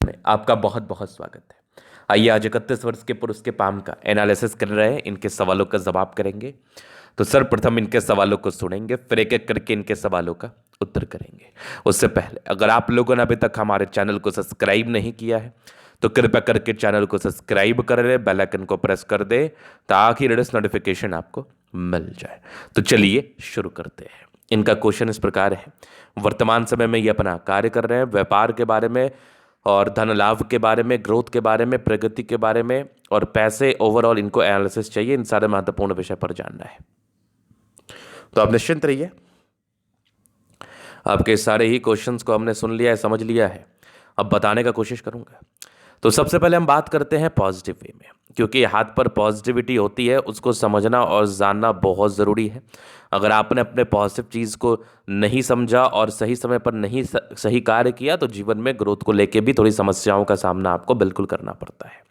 में आपका बहुत बहुत स्वागत है। आइए आज 31 वर्ष के पुरुष के पाम का एनालिसिस कर रहे हैं, इनके सवालों का जवाब करेंगे। तो सर्वप्रथम इनके सवालों को सुनेंगे, फिर एक एक करके इनके सवालों का उत्तर करेंगे। उससे पहले अगर आप लोगों ने अभी तक हमारे चैनल को सब्सक्राइब नहीं किया है तो कृपया करके चैनल को सब्सक्राइब कर ले, बेल आइकन को प्रेस कर दे ताकि लेटेस्ट नोटिफिकेशन आपको मिल जाए। तो चलिए शुरू करते हैं। इनका क्वेश्चन इस प्रकार है, वर्तमान समय में ये अपना कार्य कर रहे हैं, व्यापार के बारे में और धन लाभ के बारे में, ग्रोथ के बारे में, प्रगति के बारे में और पैसे ओवरऑल इनको एनालिसिस चाहिए। इन सारे महत्वपूर्ण विषय पर जानना है। तो आप निश्चिंत रहिए, आपके सारे ही क्वेश्चंस को हमने सुन लिया है, समझ लिया है, अब बताने का कोशिश करूंगा। तो सबसे पहले हम बात करते हैं पॉजिटिव वे में, क्योंकि हाथ पर पॉजिटिविटी होती है उसको समझना और जानना बहुत ज़रूरी है। अगर आपने अपने पॉजिटिव चीज़ को नहीं समझा और सही समय पर नहीं सही कार्य किया तो जीवन में ग्रोथ को लेके भी थोड़ी समस्याओं का सामना आपको बिल्कुल करना पड़ता है।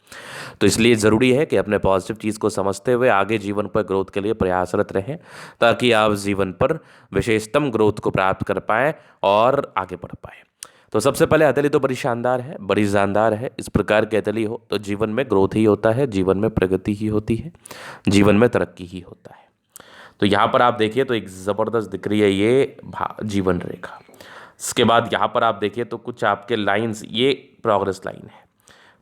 तो इसलिए ज़रूरी है कि अपने पॉजिटिव चीज़ को समझते हुए आगे जीवन पर ग्रोथ के लिए प्रयासरत रहें, ताकि आप जीवन पर विशेषतम ग्रोथ को प्राप्त कर पाएँ और आगे बढ़ पाएँ। तो सबसे पहले हथेली तो बड़ी शानदार है, बड़ी जानदार है। इस प्रकार की हथेली हो तो जीवन में ग्रोथ ही होता है, जीवन में प्रगति ही होती है, जीवन में तरक्की ही होता है। तो यहाँ पर आप देखिए तो एक ज़बरदस्त दिख रही है ये जीवन रेखा। इसके बाद यहाँ पर आप देखिए तो कुछ आपके लाइंस, ये प्रोग्रेस लाइन है,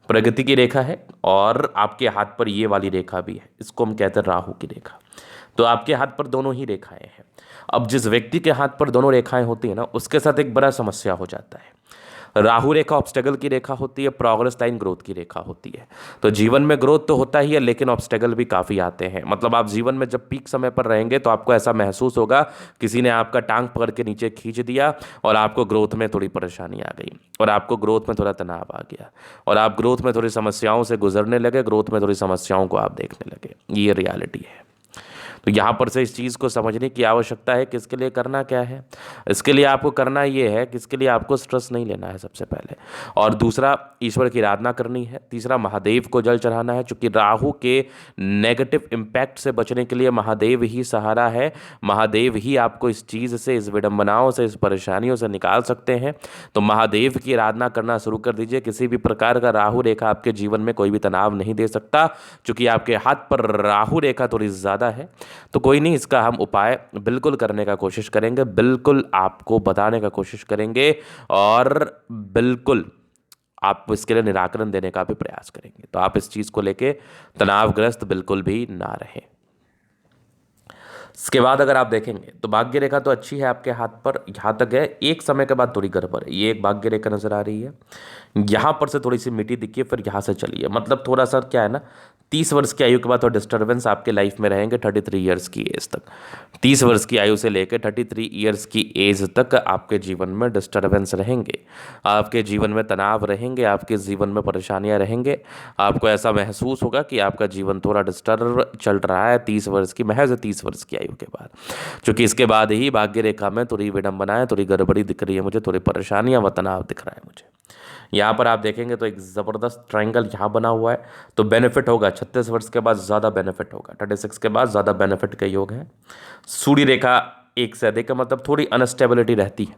प्रगति की रेखा है और आपके हाथ पर ये वाली रेखा भी है, इसको हम कहते हैं राहु की रेखा। तो आपके हाथ पर दोनों ही रेखाएं हैं। अब जिस व्यक्ति के हाथ पर दोनों रेखाएं होती है ना, उसके साथ एक बड़ा समस्या हो जाता है। राहु रेखा ऑब्स्टेकल की रेखा होती है, प्रोग्रेस लाइन ग्रोथ की रेखा होती है। तो जीवन में ग्रोथ तो होता ही है, लेकिन ऑब्स्टेकल भी काफ़ी आते हैं। मतलब आप जीवन में जब पीक समय पर रहेंगे तो आपको ऐसा महसूस होगा किसी ने आपका टांग पकड़ के नीचे खींच दिया और आपको ग्रोथ में थोड़ी परेशानी आ गई और आपको ग्रोथ में थोड़ा तनाव आ गया और आप ग्रोथ में थोड़ी समस्याओं से गुजरने लगे, ग्रोथ में थोड़ी समस्याओं को आप देखने लगे। ये रियलिटी है। तो यहाँ पर से इस चीज़ को समझने की आवश्यकता है कि इसके लिए करना क्या है। इसके लिए आपको करना ये है कि इसके लिए आपको स्ट्रेस नहीं लेना है सबसे पहले, और दूसरा ईश्वर की आराधना करनी है, तीसरा महादेव को जल चढ़ाना है। चूंकि राहु के नेगेटिव इम्पैक्ट से बचने के लिए महादेव ही सहारा है, महादेव ही आपको इस चीज़ से, इस विडंबनाओं से, इस परेशानियों से निकाल सकते हैं। तो महादेव की आराधना करना शुरू कर दीजिए। किसी भी प्रकार का राहु रेखा आपके जीवन में कोई भी तनाव नहीं दे सकता, चूंकि आपके हाथ पर राहु रेखा थोड़ी ज़्यादा है। तो कोई नहीं, इसका हम उपाय बिल्कुल करने का कोशिश करेंगे, बिल्कुल आपको बताने का कोशिश करेंगे और बिल्कुल आप इसके लिए निराकरण देने का भी प्रयास करेंगे। तो आप इस चीज़ को लेके तनावग्रस्त बिल्कुल भी ना रहें। इसके बाद अगर आप देखेंगे तो भाग्य रेखा तो अच्छी है आपके हाथ पर, यहाँ तक है। एक समय के बाद थोड़ी गड़बड़ है। ये एक भाग्य रेखा नजर आ रही है, यहाँ पर से थोड़ी सी मिट्टी दिखी है, फिर यहाँ से चलिए। मतलब थोड़ा सा क्या है ना, 30 वर्ष की आयु के बाद थोड़ा डिस्टर्बेंस आपके लाइफ में रहेंगे। 33 ईयर्स की एज तक, 30 वर्ष की आयु से लेकर 33 ईयर्स की एज तक आपके जीवन में डिस्टर्बेंस रहेंगे, आपके जीवन में तनाव रहेंगे, आपके जीवन में परेशानियां रहेंगे। आपको ऐसा महसूस होगा कि आपका जीवन थोड़ा डिस्टर्ब चल रहा है 30 वर्ष की, महज 30 वर्ष की आयु के बाद। क्योंकि इसके बाद ही भाग्य रेखा में थोड़ी विडंबनाएं, थोड़ी गड़बड़ी दिख रही है मुझे, थोड़ी परेशानियां व तनाव दिख रहा है मुझे। यहाँ पर आप देखेंगे तो एक ज़बरदस्त ट्रायंगल यहाँ बना हुआ है। तो बेनिफिट होगा 36 वर्ष के बाद, ज़्यादा बेनिफिट होगा 36 के बाद, ज़्यादा बेनिफिट का योग है। सूर्य रेखा एक से अधिक का मतलब थोड़ी अनस्टेबिलिटी रहती है,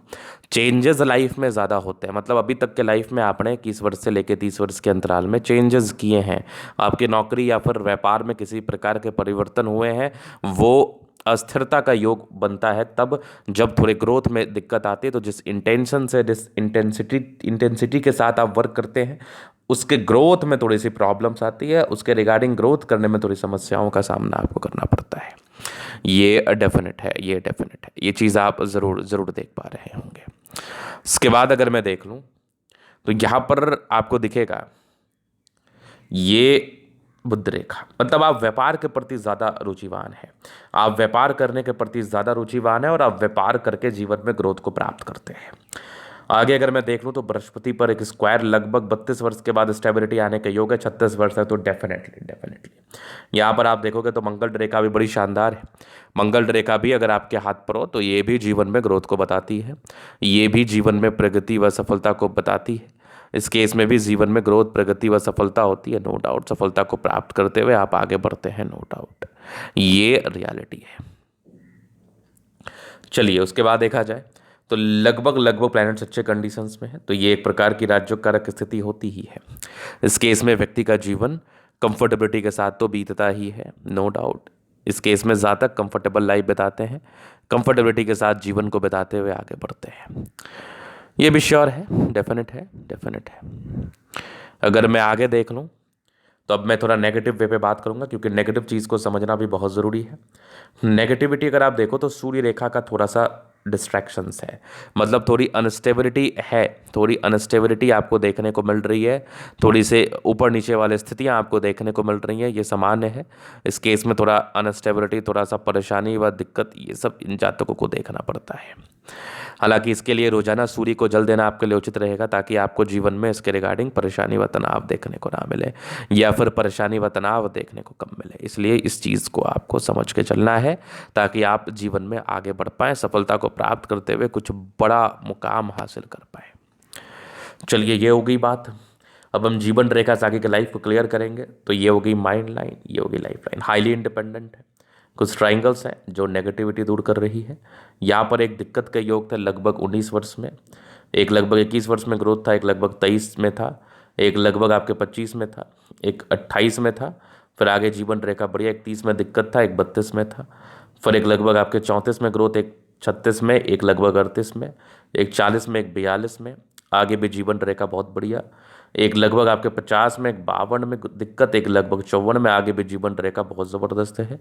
चेंजेस लाइफ में ज़्यादा होते हैं। मतलब अभी तक के लाइफ में आपने 21 वर्ष से लेकर 30 वर्ष के अंतराल में चेंजेस किए हैं, आपकी नौकरी या फिर व्यापार में किसी प्रकार के परिवर्तन हुए हैं, वो अस्थिरता का योग बनता है तब जब थोड़े ग्रोथ में दिक्कत आती है। तो जिस इंटेंशन से, जिस इंटेंसिटी के साथ आप वर्क करते हैं, उसके ग्रोथ में थोड़ी सी प्रॉब्लम्स आती है, उसके रिगार्डिंग ग्रोथ करने में थोड़ी समस्याओं का सामना आपको करना पड़ता है। ये डेफिनेट है, ये डेफिनेट है, ये चीज़ आप ज़रूर ज़रूर देख पा रहे होंगे। इसके बाद अगर मैं देख लूँ तो यहाँ पर आपको दिखेगा ये बुध रेखा। मतलब आप व्यापार के प्रति ज़्यादा रुचिवान है, आप व्यापार करने के प्रति ज़्यादा रुचिवान है और आप व्यापार करके जीवन में ग्रोथ को प्राप्त करते हैं। आगे अगर मैं देख लूँ तो बृहस्पति पर एक स्क्वायर लगभग 32 वर्ष के बाद स्टेबिलिटी आने का योग है। 36 वर्ष है तो डेफिनेटली यहाँ पर आप देखोगे तो मंगल रेखा भी बड़ी शानदार है। मंगल रेखा भी अगर आपके हाथ पर हो तो ये भी जीवन में ग्रोथ को बताती है, ये भी जीवन में प्रगति व सफलता को बताती है। इस केस में भी जीवन में ग्रोथ, प्रगति व सफलता होती है, नो डाउट। सफलता को प्राप्त करते हुए आप आगे बढ़ते हैं, नो डाउट, ये रियलिटी है। चलिए उसके बाद देखा जाए तो लगभग लगभग प्लैनेट्स अच्छे कंडीशंस में है, तो ये एक प्रकार की राज्योकारक स्थिति होती ही है। इस केस में व्यक्ति का जीवन कंफर्टेबिलिटी के साथ तो बीतता ही है, नो डाउट। इस केस में ज़्यादा कंफर्टेबल लाइफ बिताते हैं, कंफर्टेबिलिटी के साथ जीवन को बिताते हुए आगे बढ़ते हैं। ये भी श्योर है, डेफिनेट है, डेफिनेट है। अगर मैं आगे देख लूँ तो अब मैं थोड़ा नेगेटिव वे पे बात करूंगा, क्योंकि नेगेटिव चीज़ को समझना भी बहुत ज़रूरी है। नेगेटिविटी अगर आप देखो तो सूर्य रेखा का थोड़ा सा डिस्ट्रैक्शंस है, मतलब थोड़ी अनस्टेबिलिटी है, थोड़ी अनस्टेबिलिटी आपको देखने को मिल रही है, थोड़ी से ऊपर नीचे वाले स्थितियां आपको देखने को मिल रही हैं, ये सामान्य है। इस केस में थोड़ा अनस्टेबिलिटी, थोड़ा सा परेशानी व दिक्कत, ये सब इन जातकों को देखना पड़ता है। हालांकि इसके लिए रोजाना सूर्य को जल देना आपके लिए उचित रहेगा, ताकि आपको जीवन में इसके रिगार्डिंग परेशानी व तनाव देखने को ना मिले, या फिर परेशानी व तनाव देखने को कम मिले। इसलिए इस चीज़ को आपको समझ के चलना है, ताकि आप जीवन में आगे बढ़ पाएँ, सफलता को प्राप्त करते हुए कुछ बड़ा मुकाम हासिल कर पाएँ। चलिए, ये हो गई बात। अब हम जीवन रेखा से आगे की लाइफ को क्लियर करेंगे। तो ये हो गई माइंड लाइन, ये हो गई लाइफ लाइन। हाईली इंडिपेंडेंट है, कुछ ट्राइंगल्स हैं जो नेगेटिविटी दूर कर रही है। यहाँ पर एक दिक्कत का योग था लगभग 19 वर्ष में, एक लगभग 21 वर्ष में ग्रोथ था, एक लगभग 23 में था, एक लगभग आपके 25 में था, एक 28 में था, फिर आगे जीवन रेखा बढ़िया, एक 30 में दिक्कत था, एक 32 में था, फिर एक लगभग आपके 34 में ग्रोथ, एक 36 में, एक लगभग 38 में, एक 40 में, एक 42 में, आगे भी जीवन रेखा बहुत बढ़िया, एक लगभग आपके 50 में, एक 52 में दिक्कत, एक लगभग 54 में, आगे भी जीवन रेखा बहुत ज़बरदस्त है।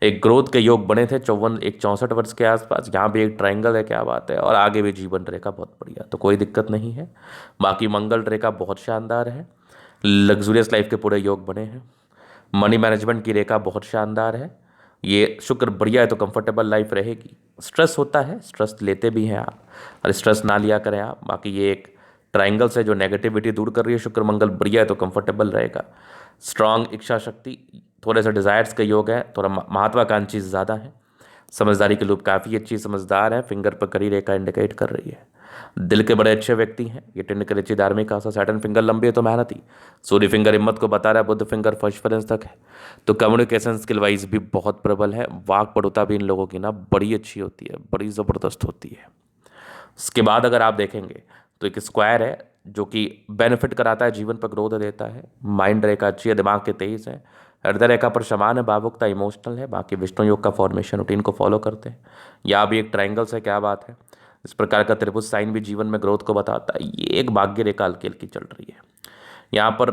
एक ग्रोथ के योग बने थे 54, एक 64 वर्ष के आसपास, यहाँ भी एक ट्रायंगल है, क्या बात है, और आगे भी जीवन रेखा बहुत बढ़िया, तो कोई दिक्कत नहीं है। बाकी मंगल रेखा बहुत शानदार है, लग्जूरियस लाइफ के पूरे योग बने हैं। मनी मैनेजमेंट की रेखा बहुत शानदार है, ये शुक्र बढ़िया है, तो कंफर्टेबल लाइफ रहेगी। स्ट्रेस होता है, स्ट्रेस लेते भी हैं आप, और स्ट्रेस ना लिया करें आप। बाकी ये एक ट्राइंगल्स है जो नेगेटिविटी दूर कर रही है, शुक्र मंगल बढ़िया है, तो कंफर्टेबल रहेगा। स्ट्रांग इच्छा शक्ति, थोड़े से डिज़ायर्स के योग है, थोड़ा महत्वाकांक्षी ज़्यादा है। समझदारी के लूप काफ़ी अच्छी समझदार है, फिंगर पर करी रेखा इंडिकेट कर रही है। दिल के बड़े अच्छे व्यक्ति हैं, ये टिंड अच्छी धार्मिक आशा। सैटर्न फिंगर लंबी है तो मेहनती, सूर्य फिंगर हिम्मत को बता रहा है, बुध फिंगर फर्स्ट फ्रेंस तक है, तो कम्युनिकेशन स्किल वाइज भी बहुत प्रबल है। वाक पटुता भी इन लोगों की ना बड़ी अच्छी होती है, बड़ी ज़बरदस्त होती है। उसके बाद अगर आप देखेंगे तो एक स्क्वायर है जो कि बेनिफिट कराता है, जीवन पर ग्रोथ देता है। माइंड रेखा अच्छी है, दिमाग के तेज है, हृदय रेखा पर समान है, भावुकता इमोशनल है। बाकी विष्णु योग का फॉर्मेशन रूटीन को फॉलो करते हैं। यहाँ भी एक ट्राइंगल्स है, क्या बात है। इस प्रकार का त्रिभुज साइन भी जीवन में ग्रोथ को बताता है। ये एक भाग्य रेखा हल्की हल्की चल रही है। यहाँ पर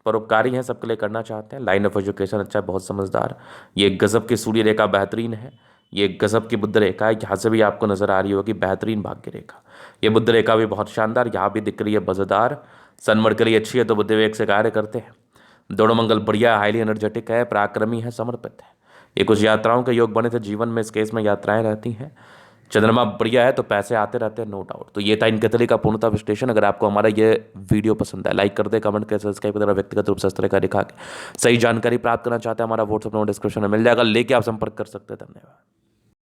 परोपकारी हैं, सबके लिए करना चाहते हैं। लाइन ऑफ एजुकेशन अच्छा है, बहुत समझदार। ये गजब की सूर्य रेखा बेहतरीन है, ये गजब की बुद्ध रेखा है, यहाँ से भी आपको नजर आ रही होगी बेहतरीन भाग्य रेखा। ये बुद्ध रेखा भी बहुत शानदार, यहाँ भी दिख रही है मज़ेदार। सन मरकरी अच्छी है, तो बुद्ध विवेक से कार्य करते हैं। दोनों मंगल बढ़िया, हाईली एनर्जेटिक है, पराक्रमी है, समर्पित है। ये कुछ यात्राओं के योग बने थे जीवन में, इस केस में यात्राएं रहती हैं। चंद्रमा बढ़िया है, तो पैसे आते रहते हैं, नो डाउट। तो ये था इनके तरीके का पूर्णता विश्लेषण। अगर आपको हमारा ये वीडियो पसंद है, लाइक कर दे, कमेंट कर, सब्सक्राइब कर, व्यक्तिगत रूप से इस तरह का दिखा के सही जानकारी प्राप्त करना चाहते हैं, हमारा व्हाट्सअप नंबर डिस्क्रिप्शन में मिल जाएगा, लेके आप संपर्क कर सकते हैं। धन्यवाद।